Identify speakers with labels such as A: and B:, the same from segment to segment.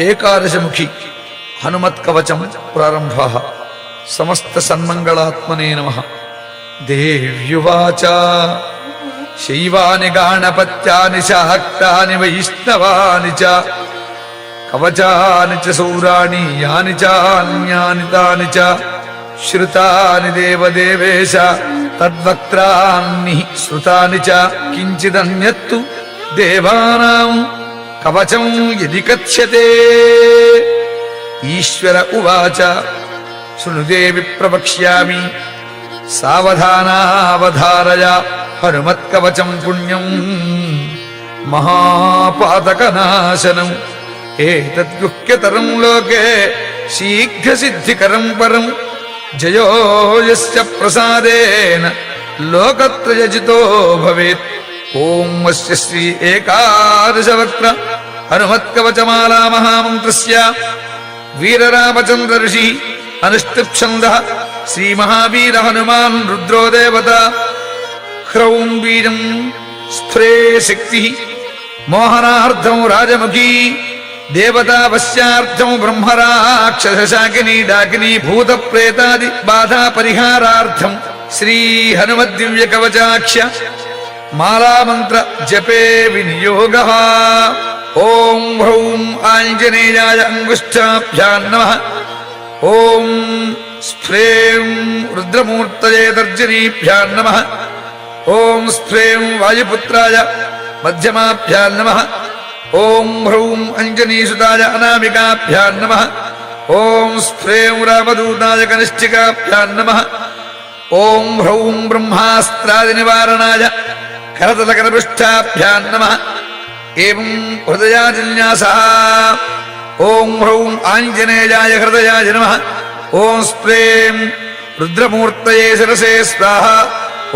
A: ఏకాదశముఖి హనుమత్కవచం ప్రారంభ. సమస్త సన్మంగళాత్మనే నమః. దేవ్యువాచ శైవాని గాణపత్యాని శాక్తాని వైష్ణవాని చ కవచాని చ సౌరాణి యాని చాన్యాని తాని చ శ్రుతాని దేవదేవేశ తద్వక్త్రాన్ని శ్రుతాని చ కించిదన్యత్తు దేవానాం కవచం యది కథ్యతే. ఈశ్వర ఉవాచ శృణుదేవి ప్రవక్ష్యామి సావధానావధారయ హనుమత్కవచం పుణ్యం మహాపాతకనాశనం. ఏతద్గుహ్యతరం లోకే శీఘ్రసిద్ధికరం పరం జయో యస్య ప్రసాదేన లోకత్రయజితో భవేత్. ఓం అస్య శ్రీ ఏకాదశవక్త్ర హనుమత్కవచమాలా మహామంత్రస్య వీరరామచంద్ర ఋషి అనుష్ఠుప్ఛందః శ్రీ మహావీర హనుమాన్ రుద్రో దేవత. హ్రౌం బీజం స్ఫురే శక్తి మోహనార్థం రాజముఖీ దేవతా వశ్యార్థం బ్రహ్మరాక్షసాకినీ డాకినీ భూత ప్రేతాది బాధా పరిహారార్థం శ్రీ హనుమద్దివ్య కవచాక్ష మాలామంత్ర జపే వినియోగః. ఓం హ్రౌం ఆంజనేయాయ అంగుష్ఠాభ్యాం నమః. ఓం స్ఫ్రేం రుద్రమూర్తయే తర్జనీభ్యాం నమః. ఓం స్ఫ్రేం వాయుపుత్రాయ మధ్యమాభ్యాం నమః. ఓం హ్రౌం అంజనీసుతాయ అనామికాభ్యాం నమః. ఓం స్ఫ్రేం రామదూతాయ కనిష్ఠికాభ్యాం నమః. ఓం హ్రౌం బ్రహ్మాస్త్రాది నివారణాయ కరతలకరపృష్ఠాభ్యాం నమః. ఏవం హృదయాజిన్యాసః. ఓం హ్రౌం ఆంజనేయాయ హృదయాయ నమః. ఓం స్ప్రేం రుద్రమూర్తయే శిరసే స్వాహ.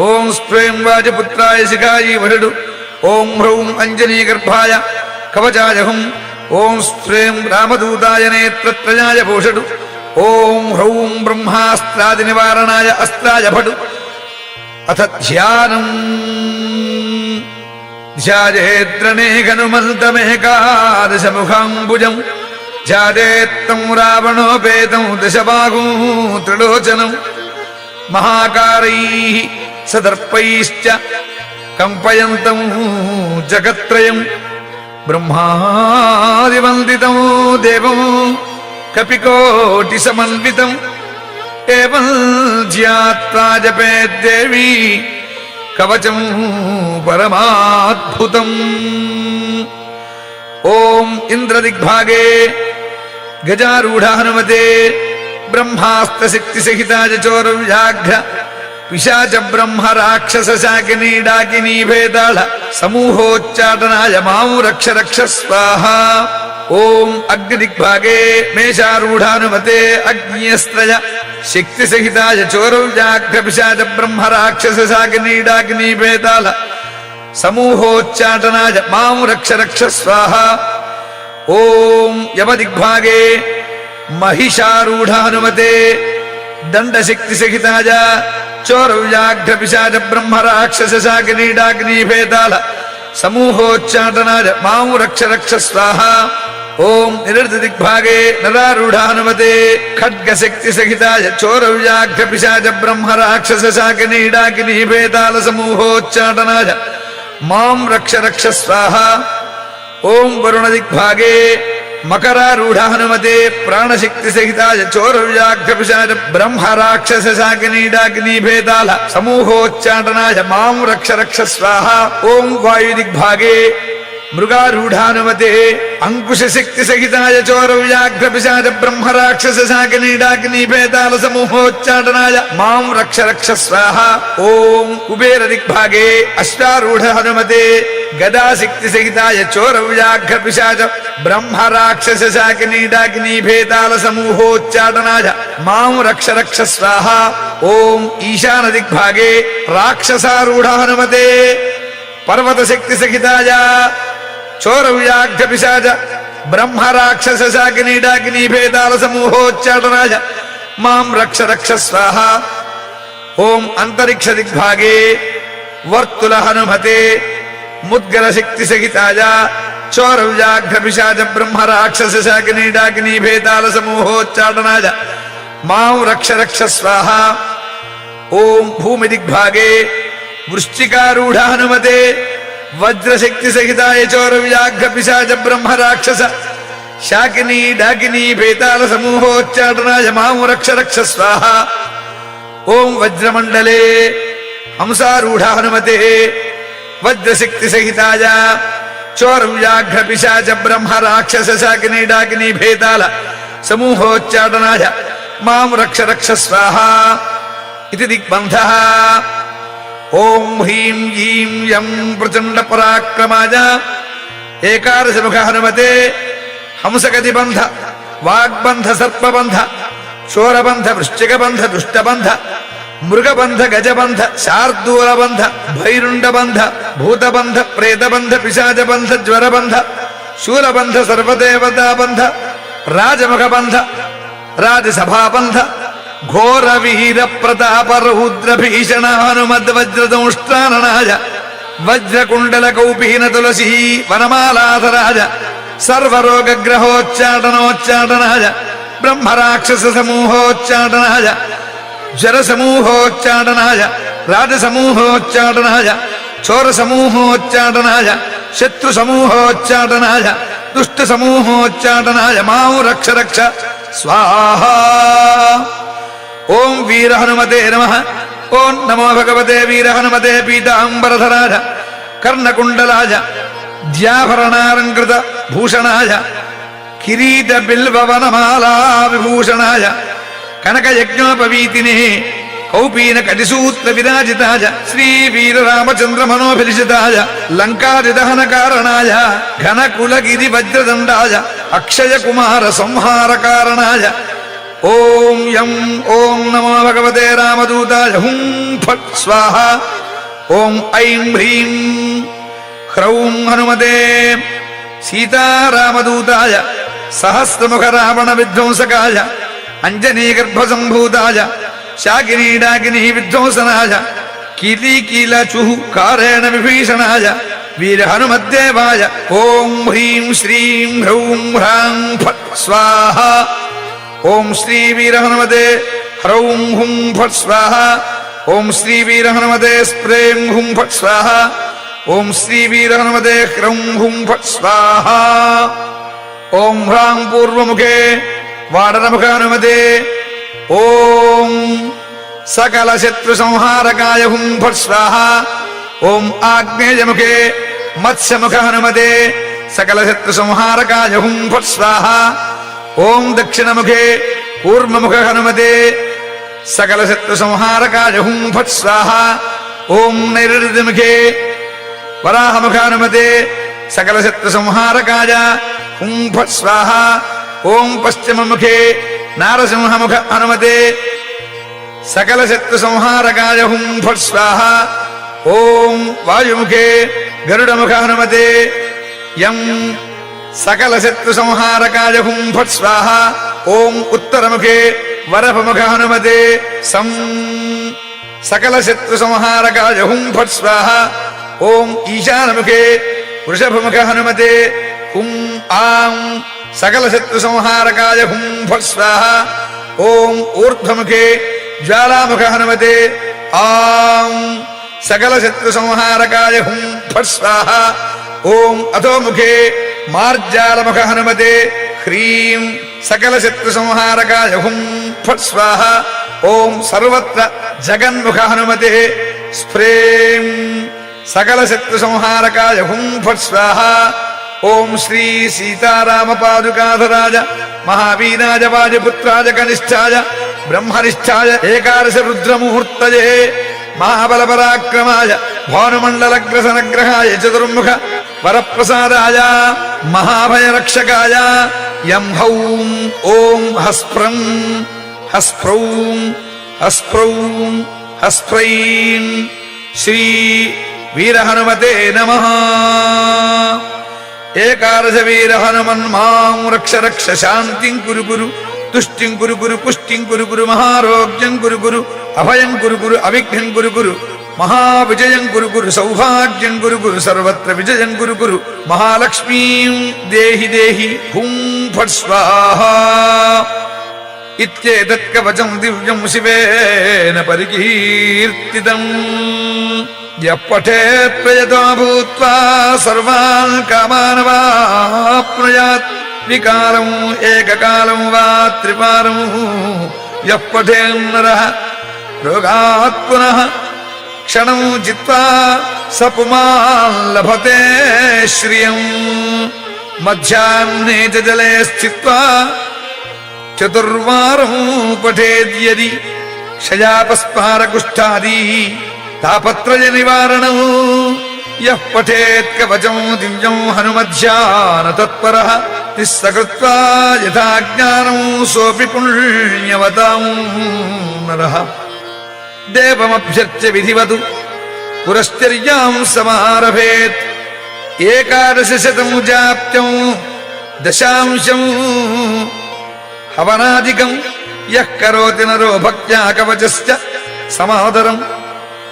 A: ఓం స్ప్రేం వాజపుత్రాయ శిఖాయీ వరుడు. ఓం హ్రౌం అంజనీగర్భాయ కవచాయ హుం. ఓం స్ప్రేం రామదూతాయ నేత్రత్రయాయ భూషడు. ఓం హ్రౌం బ్రహ్మాస్త్రాది నివారణాయ అస్త్రాయ భటు. అథ ధ్యానం ధ్యాయేత్రణే హనుమంతమేకాదశముఖాంబుజం ధ్యాయేత్తం రావణోపేతం దశబాహుం త్రిలోచనం మహాకారైః సదర్పైశ్చ కంపయంతం జగత్రయం బ్రహ్మాదివందితం దేవం కపికోటి సమన్వితం. ఏవం ధ్యాత్వా జపేద్దేవీ కవచం పరమాద్భుతం. ఓం ఇంద్రదిగ్భాగే గజారూఢ హనుమతే బ్రహ్మాస్త్రశక్తిసహితాయ చోరవ్యాఘ్ర పిశాచ బ్రహ్మ రాక్షస శాకినీ డాకినీ భేదాళ సమూహోచ్చాటనాయ మాం రక్ష రక్ష స్వాహ. ఓం అగ్నిదిగ్భాగే మేషారూఢానుమతే అగ్నియస్త్రయ శక్తిసహితాయ చోరవ్యాఘ్ర పిశాచ బ్రహ్మ రాక్షస శాకినీ డాకినీ భేదాళ సమూహోచ్చాటనాయ మాం రక్ష రక్ష స్వాహ. ఓం యమదిగ్భాగే మహిషారూఢానుమతే దండశక్తిసహితాయ చోరవ్యాఘ్ర పిశాచ బ్రహ్మ రాక్షస శాకినీ డాకినీ భేదాళ సమూహోచ్చాటనాయ మాం రక్ష రక్ష స్వాహ. ఓం నిరృతదిగ్భాగే నరారూఢానుమతే ఖడ్గశక్తిసహితాయ చోరవ్యాఘ్ర పిశాచ బ్రహ్మ రాక్షస శాకినీ డాకినీ భేదాళ సమూహోచ్చాటనాయ మాం రక్ష రక్ష స్వాహ. ఓం వరుణదిగ్భాగే మకరారూఢ హనుమతే ప్రాణశక్తిసహితాయ చోరవ్యాఘ్ర పిశాచ బ్రహ్మ రాక్షస శాకినీ డాకినీ భేదాళ సమూహోచ్చాటనాయ మాం రక్ష రక్ష స్వాహ. ఓం వాయుదిగ్భాగే మృగారూఢానుమతే అంకుశశక్తిసహితాయ చోరవ్యాఘ్ర పిశాచ బ్రహ్మ రాక్షస శాకినీ డాకినీ భేదాళ సమూహోచ్చాటనాయ మాం రక్ష రక్ష స్వాహ. ఓం కుబేరదిగ్భాగే అశ్వారూఢ హనుమతే గదాశక్తిసహితాయ చోరవ్యాఘ్ర పిశాచ బ్రహ్మ రాక్షస శాకినీ డాకినీ భేదాళ సమూహోచ్చాటనాయ మాం రక్ష రక్ష స్వాహ. ఓం ఈశానదిగ్భాగే రాక్షసారూఢ హనుమతే పర్వతశక్తిసహితాయ చోరవ్యాఘ్ర పిశాచ బ్రహ్మ రాక్షస శాకినీ డాకినీ భేదాళ సమూహోచ్చాటనాయ మాం రక్ష రక్ష స్వాహ. ఓం అంతరిక్షదిగ్భాగే వర్తుల హనుమతే ముద్గర శక్తి సహితాయ చోరవ్యాఘ్రపిశాచ బ్రహ్మ రాక్షస శాకినీ డాకినీ భేతాల సమూహోచ్చాటనాయ మాం రక్ష రక్ష స్వాహ. ఓం భూమి దిగ్భాగే వృశ్చికారూఢ హనుమతే వజ్రశక్తి సహితాయ చోరవ్యాఘ్రపిశాచ బ్రహ్మ రాక్షస శాకినీ డాకినీ భేతాల సమూహోచ్చాటనాయ మాం రక్ష రక్ష స్వాహ. ఓం వజ్రమండలే హంసారూఢ హనుమతే వజ్రశక్తి సహితాయ చోరవ్యాఘ్రపిశాచ బ్రహ్మ రాక్షస శాకినీ డాకినీ భేతాల సమూహోచ్చాటనాయ మాం రక్ష రక్ష స్వాహ ఇది దిగ్బంధః. ఓం హ్రీం ఈం యం ప్రచండ పరాక్రమాయ ఏకాదశముఖ హనుమతే హంసగతిబంధ వాగ్బంధ సర్పబంధ చోరబంధ వృశ్చికబంధ దుష్టబంధ మృగబంధ గజబంధ శార్దూలబంధ భైరుండబంధ భూతబంధ ప్రేతబంధ పిశాచబంధ జ్వరబంధ శూలబంధ సర్వదేవతాబంధ రాజముఖబంధ రాజసభాబంధ ఘోర వీర ప్రతాప రౌద్ర భీషణ హనుమద్వజ్రదంష్ట్రాననాయ వజ్రకుండల కౌపీన తులసీ వనమాలాధరాజ సర్వరోగగ్రహోచ్చాటనోచ్చాటనాయ బ్రహ్మరాక్షస సమూహోచ్చాటనాయ జరసమూహోచ్చాటనాయ రాజసమూహోచ్చాటనాయ చోరసమూహోచ్చాటనాయ శత్రుసమూహోచ్చాటనాయ దుష్టసమూహోచ్చాటనాయ మాం రక్ష రక్ష స్వాహ. ఓం వీర హనుమతే నమః. ఓం నమో భగవతే వీర హనుమతే పీతాంబరధరాయ కర్ణకుండలాయ ద్యాభరణాలంకృత భూషణాయ కిరీట బిల్వవనమాలా విభూషణాయ కనకయజ్ఞోపవీతినే కౌపీన కటిసూత్ర విరాజితాయ శ్రీ వీరరామచంద్ర మనోభిలిషితాయ లంకాదిదహన కారణాయ ఘనకులగిరి వజ్రదండాయ అక్షయ కుమార సంహార కారణాయ ఓం యం ఓం నమో భగవతే రామదూతాయ హుం ఫట్ స్వాహ. ఓం ఐం హ్రీం హ్రౌం హనుమతే సీతారామదూతాయ సహస్రముఖ రావణ విధ్వంసకాయ అంజనీగర్భసంభూతాయ శాకినీ డాకినీ విధ్వంసనాయ కీలీకీలచుః కారేణ విభీషణాయ వీర హనుమద్దేవాయ ఓం హ్రీం శ్రీం హ్రౌం హ్రాం ఫట్ స్వాహ. ఓం శ్రీ వీర హనుమతే హ్రౌం హుం ఫట్ స్వాహ. ఓం శ్రీ వీర హనుమతే స్ప్రేం హుం ఫట్ స్వాహ. ఓం శ్రీ వీర హనుమతే హ్రౌం హుం ఫట్ స్వాహ. ఓం హ్రాం పూర్వముఖే వాడనముఖ హనుమతే ఓం సకల శత్రు సంహారకాయ హుం ఫట్ స్వాహ. ఓం ఆగ్నేయముఖే మత్స్యముఖ హనుమతే సకల శత్రు సంహారకాయ హుం ఫట్ స్వాహ. ఓం దక్షిణముఖే కూర్మముఖ హనుమతే సకల శత్రు సంహారకాయ హుం ఫట్ స్వాహ. ఓం నైరుతిముఖే వరాహముఖ హనుమతే సకల శత్రు సంహారకాయ హుం ఫట్ స్వాహ. ఓం పశ్చిమముఖే నారసింహముఖ హనుమతే సకల శత్రు సంహారకాయ హుం ఫట్ స్వాహ. ఓం వాయుముఖే గరుడముఖ హనుమతే యం సకల శత్రు సంహారకాయ హుం ఫట్ స్వాహ. ఓం ఉత్తరముఖే వరపముఖ హనుమతే సం సకల శత్రు సంహారకాయ హుం ఫట్ స్వాహ. ఓం ఈశానముఖే వృషభముఖ హనుమతే హుం ఆం సకల శత్రు సంహారకాయ హుం ఫట్ స్వాహ. ఓం ఊర్ధ్వముఖే జ్వాలాముఖ హనుమతే ఆం సకల శత్రు సంహారకాయ హుం ఫట్ స్వాహ. ఓం అధోముఖే మార్జాలముఖ హనుమతే హ్రీం సకల శత్రు సంహారకాయ హుం ఫట్ స్వాహ. ఓం సర్వత్ర జగన్ముఖ హనుమతే స్ప్రేం సకల శత్రు సంహారకాయ హుం ఫట్ స్వాహ. ఓం శ్రీ సీతారామ పాదుకాధరాజ మహావీరాజ వాజపుత్రాజ కనిష్ఠాయ బ్రహ్మనిష్ఠాయ ఏకాదశ రుద్రముహూర్తయే మహాబల పరాక్రమాయ భానుమండలగ్రసనగ్రహాయ చతుర్ముఖ వరప్రసాదాయ మహాభయరక్షకాయ యం హౌం ఓం హస్ప్రం హస్ప్రౌం హస్ప్రౌం హస్ప్రైం శ్రీ వీరహనుమతే నమః. ఏకాదశ వీర హనుమన్ మాం రక్ష రక్ష శాంతిం కురు కురు తుష్టిం కురు కురు పుష్టిం కురు కురు మహారోగ్యం కురు కురు అభయం కురు కురు అవిఘ్నం కురు కురు మహావిజయం కురు కురు సౌభాగ్యం కురు కురు సర్వత్ర విజయం కురు కురు మహాలక్ష్మీం దేహి దేహి హుం ఫట్ స్వాహా ఇత్యేతత్ కవచం దివ్యం శివేన పరికీర్తితం యః పఠేత్ ప్రయతో భూత్వా సర్వాన్ కామానవాప్నుయాత్ వికారం ఏకకాలం వా త్రివారం యః పఠేన్నరః రోగాత్ పునః క్షణం జిత్వా స పుమాన్ లభతే శ్రియం మధ్యాహ్నే చ జలే స్థిత్వా చతుర్వారం పఠేద్యది క్షయాపస్మారకుష్ఠాది తాపత్రయ నివారణం యః పఠేత్ కవచం దివ్యం హనుమధ్యాన తత్పరః తిస్సకృత్వా యథా జ్ఞానం సోపి పుణ్యవతాం నరః దేవమభ్యర్చ్య విధివతు పురశ్చర్యాం సమారభేత్ ఏకాదశశతం జాప్త్యం దశాంశం హవనాదికం యః కరోతి నరో భక్త్యా కవచస్య సమాదరం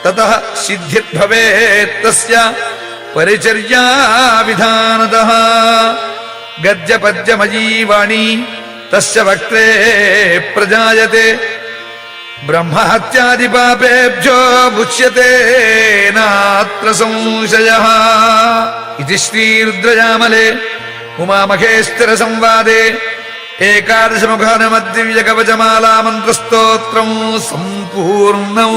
A: తతః సిద్ధిర్భవేత్ తస్య పరిచర్యా విధానతః గద్య పద్యమయీ వాణీ తస్య వక్త్రే ప్రజాయతే బ్రహ్మహత్యాది పాపేభ్యో ముచ్యతే నాత్ర సంశయః ఇది శ్రీ రుద్రయామలే ఉమామహేశ్వర సంవాదే ఏకాదశముఖ దివ్య కవచమాలా మంత్రస్తోత్రం సంపూర్ణం.